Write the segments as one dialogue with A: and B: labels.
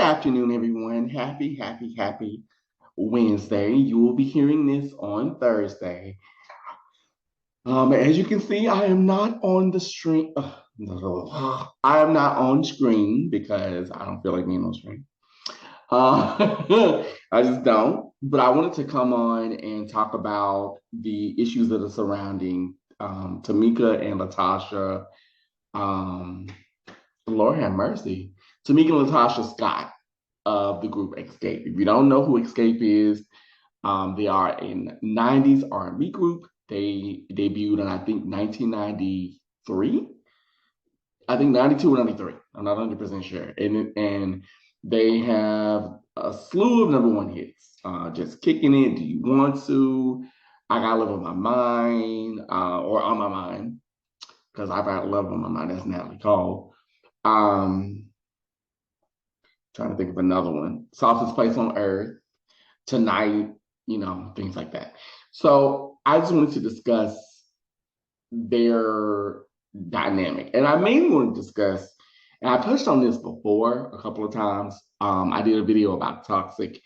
A: afternoon, everyone. Happy Wednesday. You will be hearing this on Thursday. As you can see, I am not on the stream. I am not on screen because I don't feel like being on screen. I just don't. But I wanted to come on and talk about the issues that are surrounding Tamika and Latasha. Um, Lord have mercy. Tamika and Latasha Scott of the group Escape. If you don't know who Escape is, they are a 90s R&B group. They debuted in, I think, 1993. I think 92 or 93. I'm not 100% sure. And they have a slew of number one hits. Just Kicking It, Do You Want To? I Got Love on My Mind, or On My Mind, because I've got Love on My Mind. That's Natalie Cole. Trying to think of another one. Softest Place on Earth, Tonight, things like that. So I just wanted to discuss their dynamic. And I mainly want to discuss, and I touched on this before a couple of times. I did a video about toxic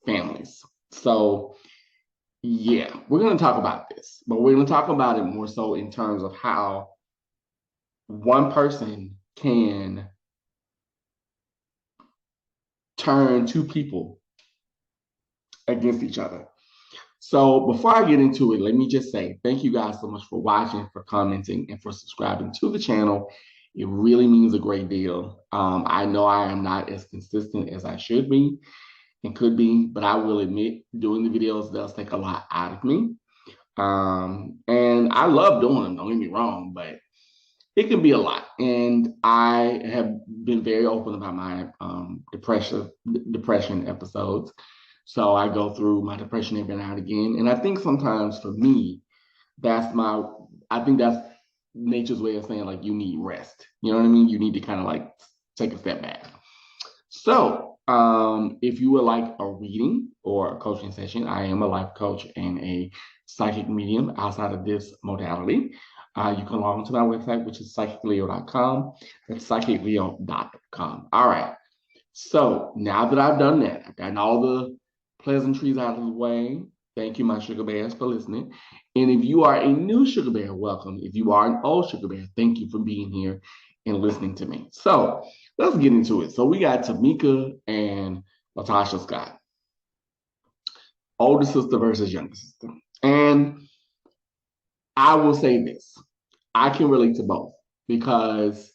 A: families. So yeah, we're going to talk about this, but we're going to talk about it more so in terms of how one person can turn two people against each other. So before I get into it, let me just say thank you guys so much for watching, for commenting, and for subscribing to the channel. It really means a great deal. I know I am not as consistent as I should be and could be, but I will admit doing the videos does take a lot out of me. And I love doing them, don't get me wrong, but it can be a lot. And I have been very open about my depression episodes. So I go through my depression every now and again. And I think sometimes for me, I think that's nature's way of saying like you need rest. You know what I mean? You need to kind of like take a step back. So if you would like a reading or a coaching session, I am a life coach and a psychic medium outside of this modality. You can log on to my website, which is psychicleo.com. That's psychicleo.com. All right. So now that I've done that, I've gotten all the pleasantries out of the way. Thank you, my sugar bears, for listening. And if you are a new sugar bear, welcome. If you are an old sugar bear, thank you for being here and listening to me. So let's get into it. So we got Tamika and Latasha Scott, older sister versus younger sister. And I will say this, I can relate to both because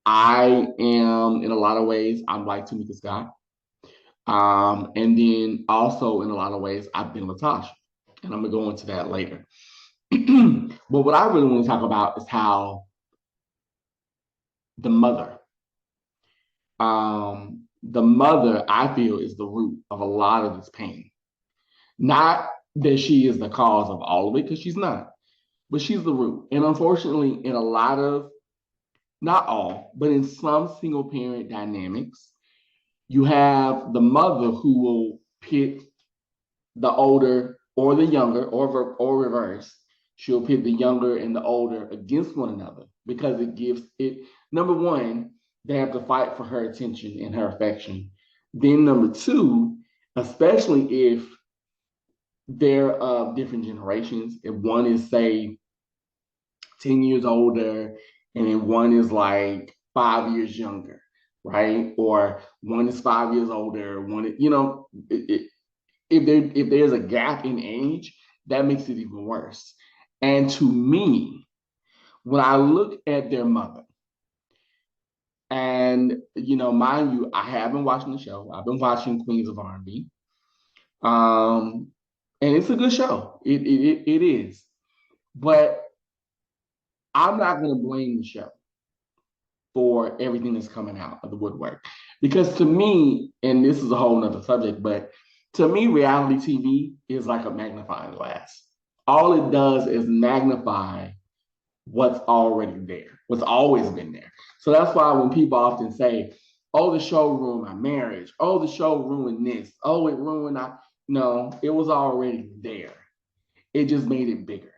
A: I am, in a lot of ways, I'm like Tamika Scott. And then also in a lot of ways, I've been Latasha, and I'm gonna go into that later. But what I really want to talk about is how the mother, I feel, is the root of a lot of this pain. Not that she is the cause of all of it, because she's not, but she's the root. And unfortunately, in a lot of, not all, but in some single parent dynamics, you have the mother who will pit the older or the younger, or reverse. She'll pit the younger and the older against one another because it gives it, number one, they have to fight for her attention and her affection. Then number two, especially if they're of different generations, if one is, say, 10 years older and then one is like 5 years younger, right? Or one is 5 years older, if there's a gap in age, that makes it even worse. And to me, when I look at their mother, and mind you, I have been watching the show. I've been watching Queens of R&B, and it's a good show. It is, but I'm not going to blame the show for everything that's coming out of the woodwork, because to me, and this is a whole nother subject, but to me, reality TV is like a magnifying glass. All it does is magnify what's already there, what's always been there. So that's why when people often say, oh, the show ruined my marriage. Oh, the show ruined this. Oh, it ruined that. No, it was already there. It just made it bigger.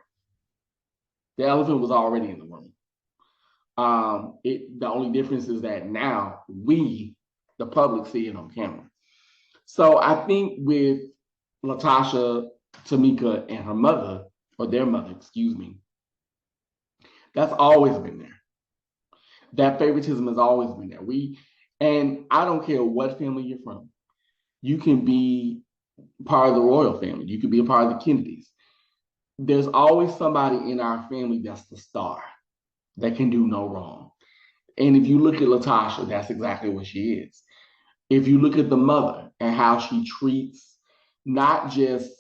A: The elephant was already in the room. The only difference is that now we the public see it on camera. So I think with Latasha, Tamika, and her mother, or their mother, excuse me, that's always been there. That favoritism has always been there. And I don't care what family you're from. You can be part of the royal family. You can be a part of the Kennedys. There's always somebody in our family that's the star that can do no wrong. And if you look at Latasha, that's exactly what she is. If you look at the mother and how she treats not just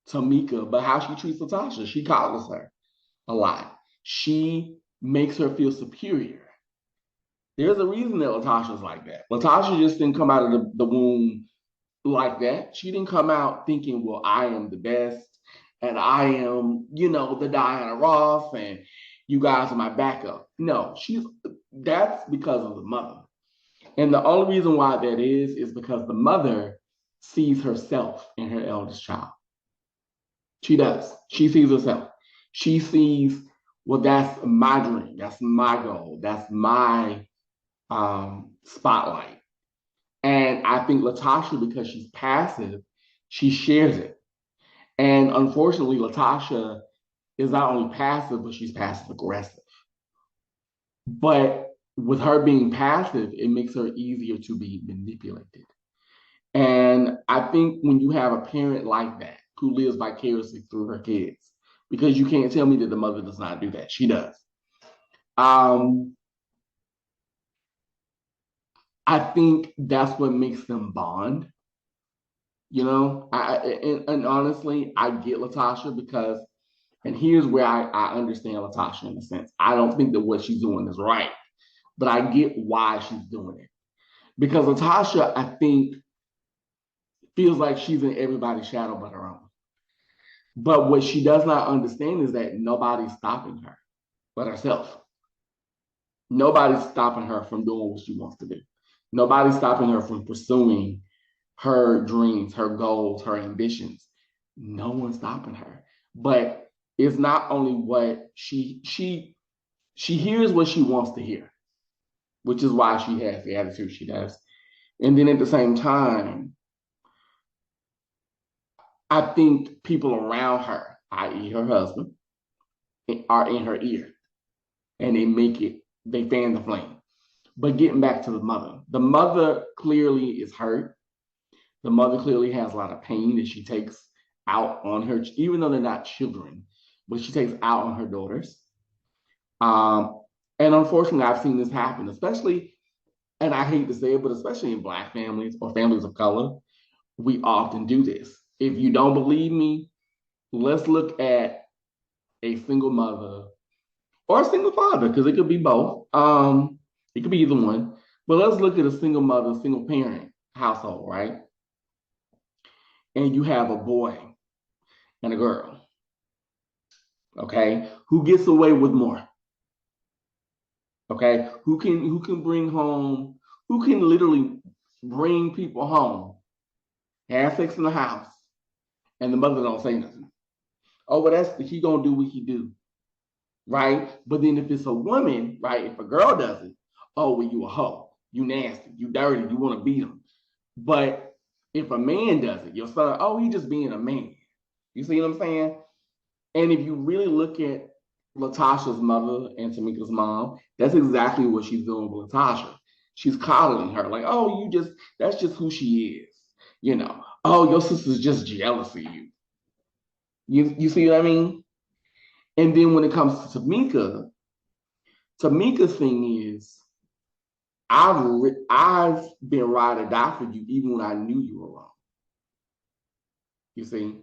A: Tamika, but how she treats Latasha, she coddles her a lot. She makes her feel superior. There's a reason that Latasha's like that. Latasha just didn't come out of the womb like that. She didn't come out thinking, well, I am the best and I am, the Diana Ross and you guys are my backup. No, that's because of the mother. And the only reason why that is because the mother sees herself in her eldest child. She does. She sees herself. She sees, well, that's my dream. That's my goal. That's my spotlight. And I think Latasha, because she's passive, she shares it. And unfortunately, Latasha is not only passive, but she's passive aggressive. But with her being passive, it makes her easier to be manipulated. And I think when you have a parent like that who lives vicariously through her kids, because you can't tell me that the mother does not do that. She does. I think that's what makes them bond. And honestly, I get Latasha because, and here's where I understand Latasha in a sense. I don't think that what she's doing is right, but I get why she's doing it. Because Latasha, I think, feels like she's in everybody's shadow but her own. But what she does not understand is that nobody's stopping her but herself. Nobody's stopping her from doing what she wants to do. Nobody's stopping her from pursuing her dreams, her goals, her ambitions. No one's stopping her. But it's not only what she hears what she wants to hear, which is why she has the attitude she does. And then at the same time, I think people around her, i.e., her husband, are in her ear, and they fan the flame. But getting back to the mother clearly is hurt. The mother clearly has a lot of pain that she takes out on her, even though they're not children, but she takes out on her daughters. And unfortunately, I've seen this happen, especially, and I hate to say it, but especially in Black families or families of color, we often do this. If you don't believe me, let's look at a single mother or a single father, because it could be both. It could be either one. But let's look at a single mother, single parent household, right? And you have a boy and a girl, okay? Who gets away with more? Okay? Who can bring home, who can literally bring people home, have sex in the house, and the mother don't say nothing? Oh, well, he gonna do what he do, right? But then if it's a woman, right, if a girl does it, oh, well, you a hoe, you nasty, you dirty, you want to beat him. But if a man does it, your son, oh, he just being a man. You see what I'm saying? And if you really look at Latasha's mother and Tamika's mom, that's exactly what she's doing with Latasha. She's coddling her, like, oh, that's just who she is. Oh, your sister's just jealous of you. You see what I mean? And then when it comes to Tamika's thing is, I've been ride or die for you even when I knew you were wrong. You see?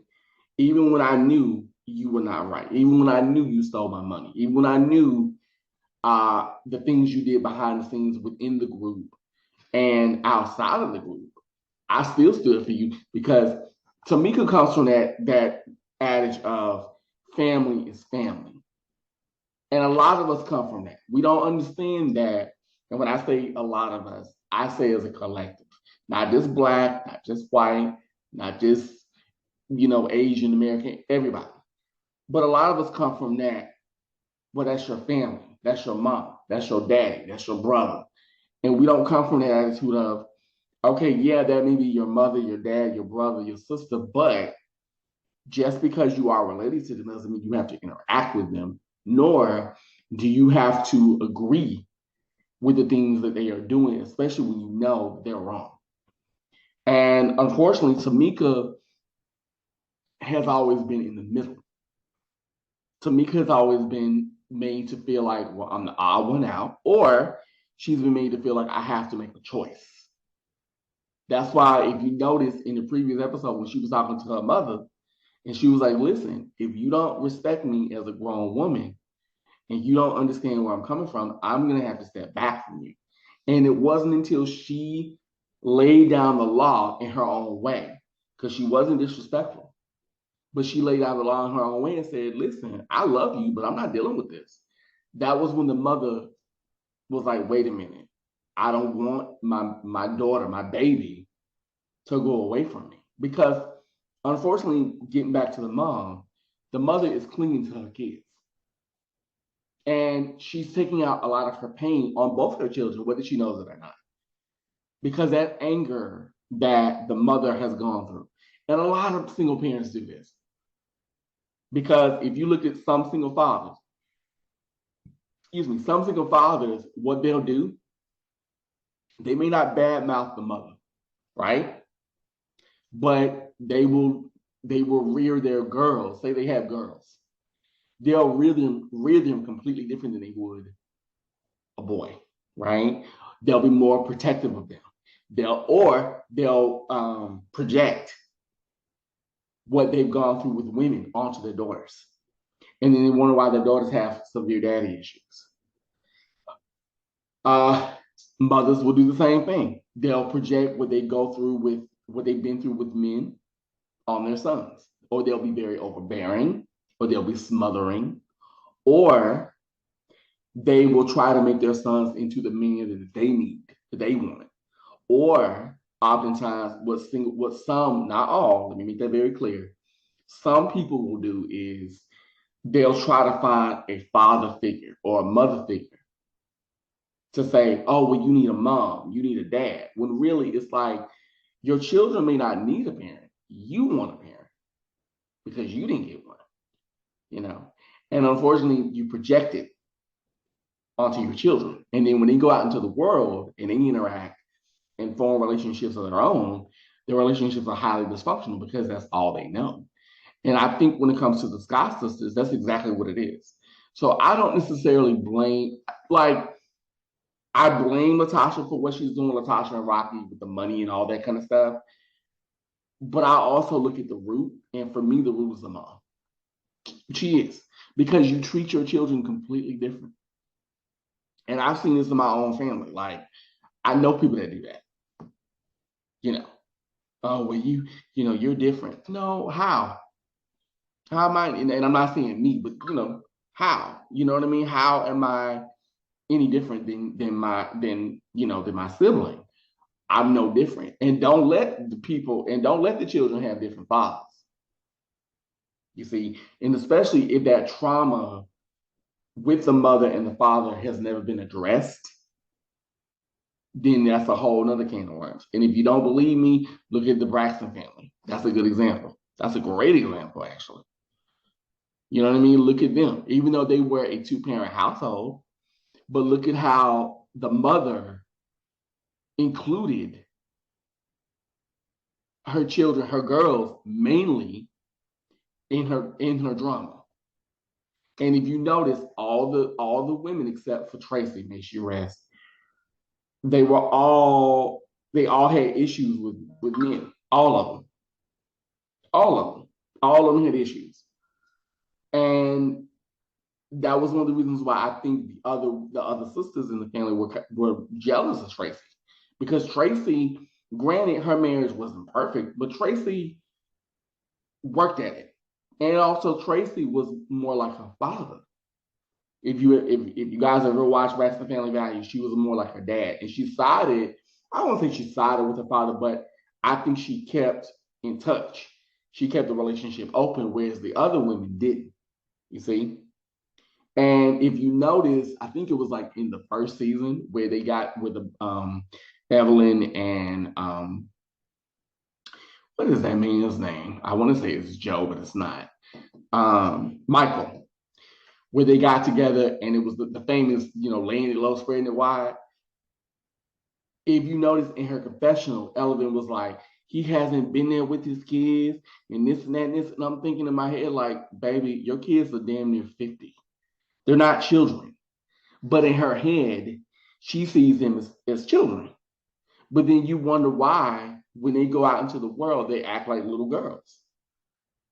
A: Even when I knew you were not right. Even when I knew you stole my money. Even when I knew the things you did behind the scenes within the group and outside of the group, I still stood for you, because Tamika comes from that adage of family is family. And a lot of us come from that. We don't understand that. And when I say a lot of us, I say as a collective, not just Black, not just white, not just, Asian American, everybody. But a lot of us come from that. Well, that's your family. That's your mom. That's your daddy. That's your brother. And we don't come from that attitude of, Okay, yeah, that may be your mother, your dad, your brother, your sister, but just because you are related to them doesn't mean you have to interact with them, nor do you have to agree with the things that they are doing, especially when you know they're wrong. And unfortunately, Tamika has always been in the middle. Tamika has always been made to feel like, well, I'm the odd one out, or she's been made to feel like I have to make a choice. That's why, if you notice in the previous episode when she was talking to her mother, and she was like, listen, if you don't respect me as a grown woman and you don't understand where I'm coming from, I'm going to have to step back from you. And it wasn't until she laid down the law in her own way, because she wasn't disrespectful, but she laid out the law in her own way and said, listen, I love you, but I'm not dealing with this. That was when the mother was like, wait a minute, I don't want my daughter, my baby, to go away from me. Because unfortunately, getting back to the mother is clinging to her kids. And she's taking out a lot of her pain on both her children, whether she knows it or not. Because that anger that the mother has gone through. And a lot of single parents do this. Because if you look at some single fathers, some single fathers, what they'll do, they may not badmouth the mother, right? But they will rear their girls. Say they have girls, they'll rear them completely different than they would a boy, right? They'll be more protective of them. They'll project what they've gone through with women onto their daughters, and then they wonder why their daughters have severe daddy issues. Uh, Mothers will do the same thing. They'll project what they go through with what they've been through with men on their sons, or they'll be very overbearing, or they'll be smothering, or they will try to make their sons into the men that they need, that they want. Or oftentimes, what some, not all, let me make that very clear. Some people will do is they'll try to find a father figure or a mother figure to say, oh, well, you need a mom, you need a dad. When really it's like your children may not need a parent. You want a parent because you didn't get one, you know. And unfortunately, you project it onto your children. And then when they go out into the world and they interact and form relationships of their own, their relationships are highly dysfunctional because that's all they know. And I think when it comes to the Scott sisters, that's exactly what it is. So I don't necessarily blame, like, I blame Latasha for what she's doing, Latasha and Rocky, with the money and all that kind of stuff. But I also look at the root, and for me, the root is the mom. She is, because you treat your children completely different. And I've seen this in my own family. Like, I know people that do that. You know, oh, well, you're different. No, how? How am I? And I'm not saying me, but how? You know what I mean? How am I any different than my sibling? I'm no different. And don't let the children have different fathers. You see, and especially if that trauma with the mother and the father has never been addressed, then that's a whole nother can of worms. And if you don't believe me, look at the Braxton family. That's a good example. That's a great example, actually. You know what I mean? Look at them. Even though they were a two-parent household, but look at how the mother included her children, her girls, mainly in her drama. And if you notice, all the women except for Tracy, may she rest, they all had issues with men. All of them. All of them. All of them had issues. And that was one of the reasons why I think the other sisters in the family were jealous of Tracy. Because Tracy, granted, her marriage wasn't perfect, but Tracy worked at it. And also Tracy was more like her father. If you guys ever watched Braxton Family Values, she was more like her dad. And I don't think she sided with her father, but I think she kept in touch. She kept the relationship open, whereas the other women didn't. You see? And if you notice, I think it was like in the first season where Evelyn and what is that man's name? I want to say it's Joe, but it's not. Michael, where they got together and it was the famous, laying it low, spreading it wide. If you notice in her confessional, Evelyn was like, he hasn't been there with his kids and this and that and this. And I'm thinking in my head, like, baby, your kids are damn near 50. They're not children. But in her head, she sees them as children. But then you wonder why, when they go out into the world, they act like little girls.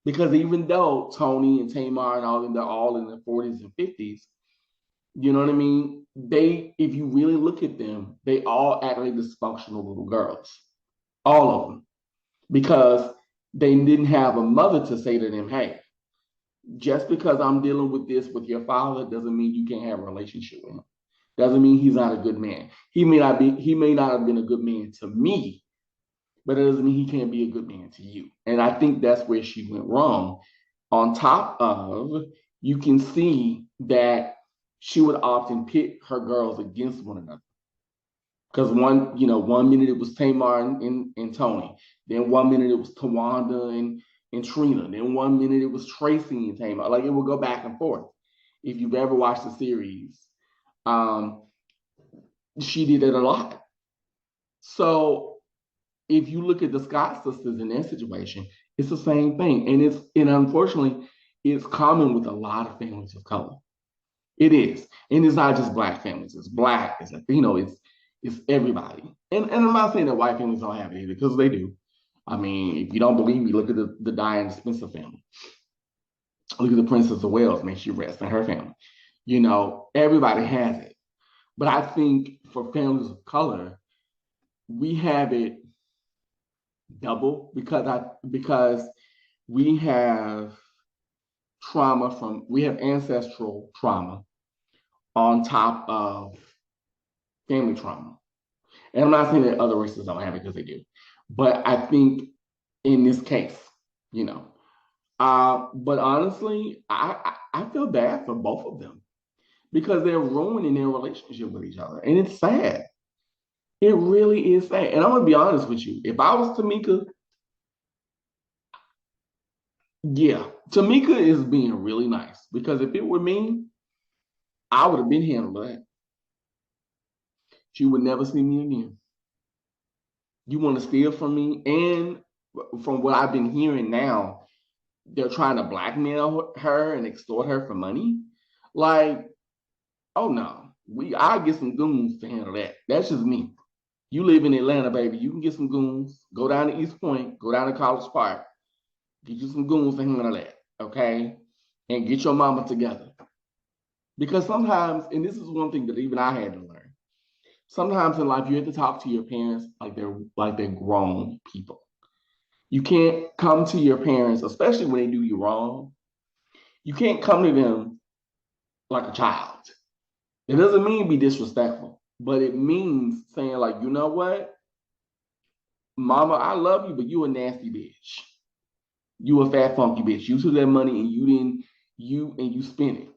A: Because even though Tony and Tamar and all of them, they're all in their 40s and 50s, you know what I mean? If you really look at them, they all act like dysfunctional little girls. All of them. Because they didn't have a mother to say to them, hey, just because I'm dealing with this with your father doesn't mean you can't have a relationship with him. Doesn't mean he's not a good man. He may not have been a good man to me, but it doesn't mean he can't be a good man to you. And I think that's where she went wrong. On top of, you can see that she would often pit her girls against one another. Because one minute it was Tamar and Tony. Then 1 minute it was Tawanda and Trina. Then 1 minute it was Tracy and Tamar. Like, it would go back and forth. If you've ever watched the series, she did it a lot. So if you look at the Scott sisters in their situation, it's the same thing. And unfortunately, it's common with a lot of families of color. It is. And it's not just Black families. It's Black, it's Latino, it's everybody. And I'm not saying that white families don't have it either, because they do. I mean, if you don't believe me, look at the Diana Spencer family. Look at the Princess of Wales, may she rest, and her family. Everybody has it. But I think for families of color, we have it double because we have we have ancestral trauma on top of family trauma. And I'm not saying that other races don't have it, because they do. But I think in this case, but honestly, I feel bad for both of them, because they're ruining their relationship with each other. And it's sad. It really is sad. And I'm going to be honest with you. If I was Tamika, yeah, Tamika is being really nice, because if it were me, I would have been handled that. She would never see me again. You want to steal from me? And from what I've been hearing now, they're trying to blackmail her and extort her for money. Like, oh no, I get some goons to handle that. That's just me. You live in Atlanta, baby. You can get some goons. Go down to East Point. Go down to College Park. Get you some goons to handle that, okay? And get your mama together. Because sometimes, and this is one thing that even I had to learn, sometimes in life you have to talk to your parents like they're grown people. You can't come to your parents, especially when they do you wrong. You can't come to them like a child. It doesn't mean be disrespectful, but it means saying, like, you know what? Mama, I love you, but you a nasty bitch. You a fat funky bitch. You took that money and you spent it.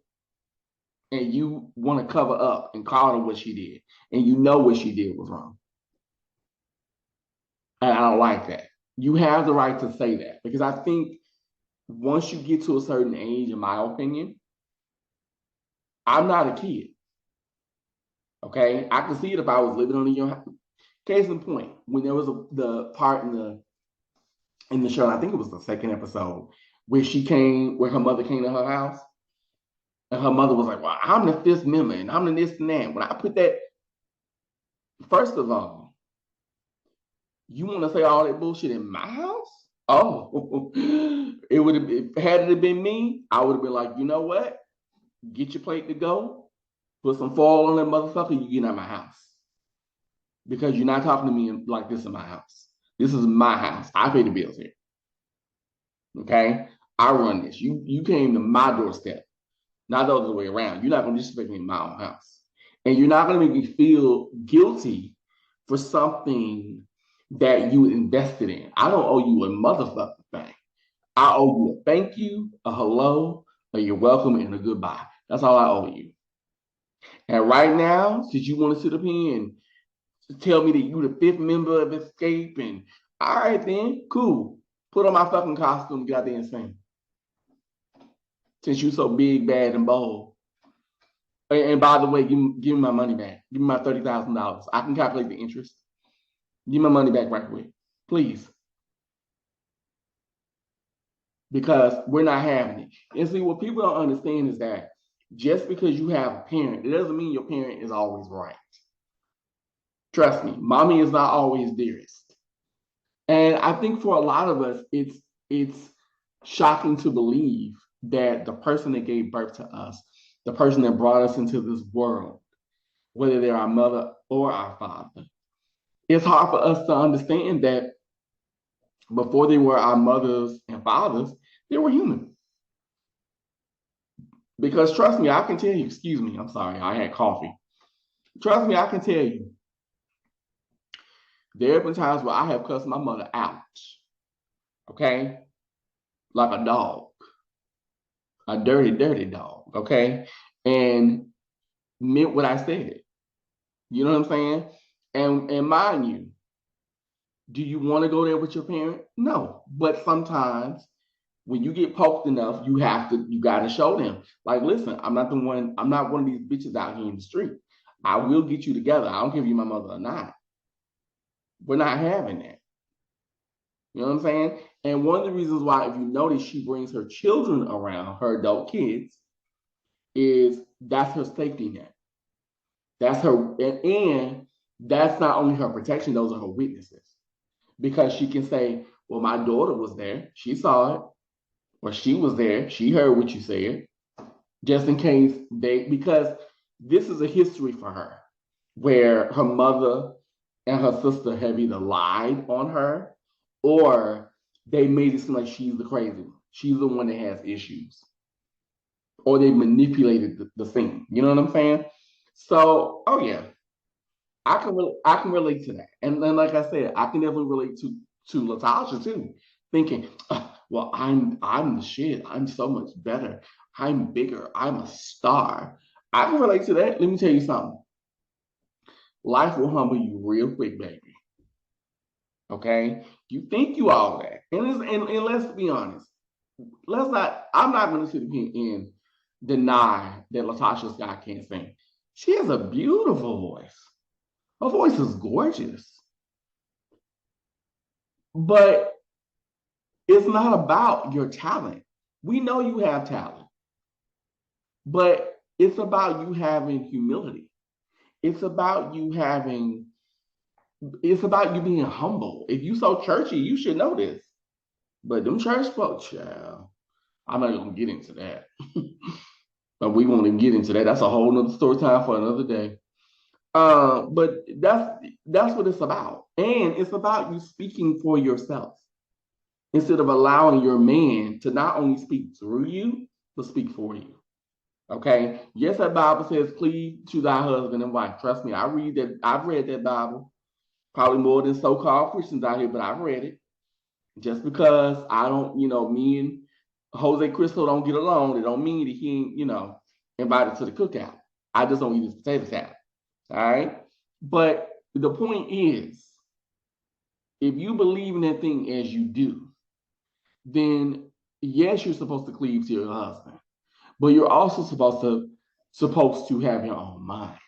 A: And you want to cover up and call her what she did. And you know what she did was wrong. And I don't like that. You have the right to say that, because I think once you get to a certain age, in my opinion, I'm not a kid. Okay, I could see it if I was living on your house. Case in point, when there was the part in the show, I think it was the second episode, where her mother came to her house, and her mother was like, "Well, I'm the fifth member, and I'm the this and that." When I put that, first of all, you want to say all that bullshit in my house? Oh, it would have had it been me, I would have been like, you know what? Get your plate to go, put some foil on that motherfucker, you get out of my house. Because you're not talking to me like this in my house. This is my house. I pay the bills here. Okay? I run this. You came to my doorstep, not the other way around. You're not going to disrespect me in my own house. And you're not going to make me feel guilty for something that you invested in. I don't owe you a motherfucking thing. I owe you a thank you, a hello, a you're welcome, and a goodbye. That's all I owe you. And right now, since you want to sit up here and tell me that you the fifth member of Escape, and all right then, cool. Put on my fucking costume, get out there and sing. Since you so big, bad, and bold. And by the way, give me my money back. Give me my $30,000. I can calculate the interest. Give me my money back right away, please. Because we're not having it. And see, what people don't understand is that just because you have a parent, it doesn't mean your parent is always right. Trust me, mommy is not always dearest. And I think for a lot of us, it's shocking to believe that the person that gave birth to us, the person that brought us into this world, whether they're our mother or our father, it's hard for us to understand that before they were our mothers and fathers, they were human. Because trust me, I can tell you, excuse me, I'm sorry, I had coffee. Trust me, I can tell you, there have been times where I have cussed my mother out, okay? Like a dog, a dirty, dirty dog, okay? And meant what I said. You know what I'm saying? And mind you, do you want to go there with your parent? No. But sometimes when you get poked enough, you got to show them. Like, listen, I'm not one of these bitches out here in the street. I will get you together. I don't care if you're my mother or not. We're not having that. You know what I'm saying? And one of the reasons why, if you notice, she brings her children around, her adult kids, is that's her safety net. That's her, and that's not only her protection, those are her witnesses. Because she can say, well, my daughter was there, she saw it, or she was there, she heard what you said, just in case because this is a history for her where her mother and her sister have either lied on her or they made it seem like she's the crazy one. She's the one that has issues. Or they manipulated the scene. You know what I'm saying? So, oh yeah, I can relate to that. And then, like I said, I can definitely relate to Latasha too, thinking, well, I'm the shit. I'm so much better. I'm bigger. I'm a star. I can relate to that. Let me tell you something. Life will humble you real quick, baby. Okay? You think you all that. And let's be honest. I'm not going to sit here and deny that Latasha Scott can't sing. She has a beautiful voice. Her voice is gorgeous. But it's not about your talent. We know you have talent, but it's about you having humility. It's about you being humble. If you so churchy, you should know this. But them church folks, child, I'm not gonna get into that. But we won't even get into that. That's a whole nother story time for another day. But that's what it's about. And it's about you speaking for yourself instead of allowing your man to not only speak through you, but speak for you. Okay. Yes, that Bible says, cleave to thy husband and wife. Trust me, I've read that Bible, probably more than so-called Christians out here, but I've read it. Just because I don't, me and Jose Cristo don't get along, it don't mean that he ain't, invited to the cookout. I just don't eat his potato salad. All right. But the point is, if you believe in that thing as you do, then yes, you're supposed to cleave to your husband, but you're also supposed to have your own mind.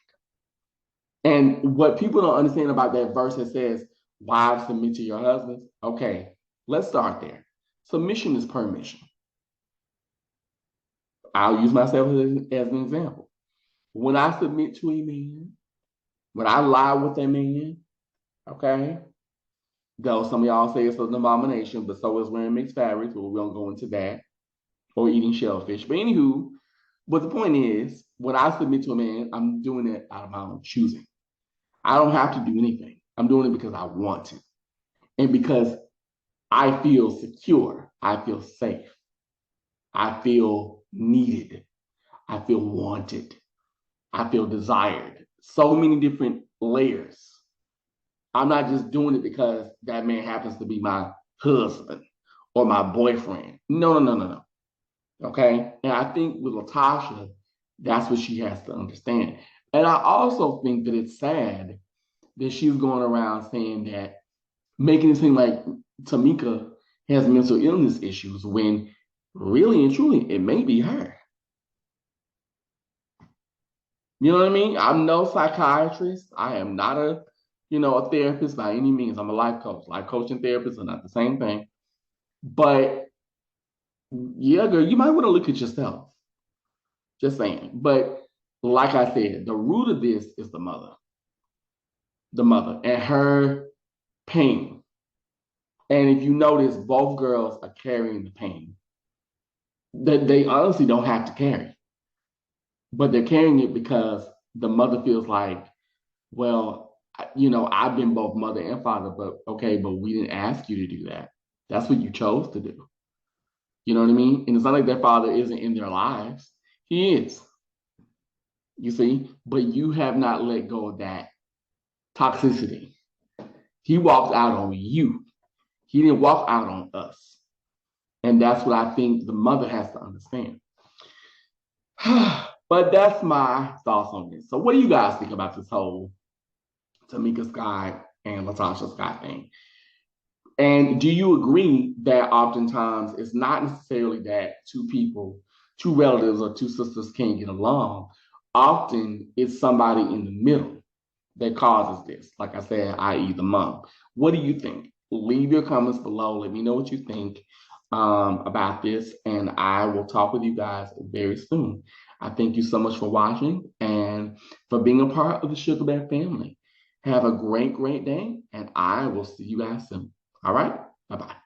A: And what people don't understand about that verse that says, wives, submit to your husbands. Okay, let's start there. Submission is permission. I'll use myself as an example. When I submit to a man, when I lie with a man, okay, though some of y'all say it's an abomination, but so is wearing mixed fabrics, but we don't go into that, or eating shellfish. But anywho, but the point is, when I submit to a man, I'm doing it out of my own choosing. I don't have to do anything. I'm doing it because I want to. And because I feel secure, I feel safe, I feel needed, I feel wanted, I feel desired. So many different layers. I'm not just doing it because that man happens to be my husband or my boyfriend. No. Okay. And I think with Latasha, that's what she has to understand. And I also think that it's sad that she's going around saying that, making it seem like Tamika has mental illness issues when really and truly it may be her. You know what I mean? I'm no psychiatrist. I am not a therapist by any means. I'm a life coach. Life coach and therapist are not the same thing. But yeah, girl, you might want to look at yourself. Just saying. But like I said, the root of this is the mother. The mother and her pain. And if you notice, both girls are carrying the pain that they honestly don't have to carry. But they're carrying it because the mother feels like, well, I've been both mother and father, but okay, but we didn't ask you to do that. That's what you chose to do. You know what I mean? And it's not like their father isn't in their lives. He is, you see, but you have not let go of that toxicity. He walked out on you. He didn't walk out on us. And that's what I think the mother has to understand. But that's my thoughts on this. So what do you guys think about this whole Tamika Scott and Latasha Scott thing? And do you agree that oftentimes it's not necessarily that two relatives or two sisters can't get along? Often it's somebody in the middle that causes this. Like I said, i.e. the mom. What do you think? Leave your comments below. Let me know what you think about this. And I will talk with you guys very soon. I thank you so much for watching and for being a part of the Sugarbear family. Have a great, great day. And I will see you guys soon. All right? Bye-bye.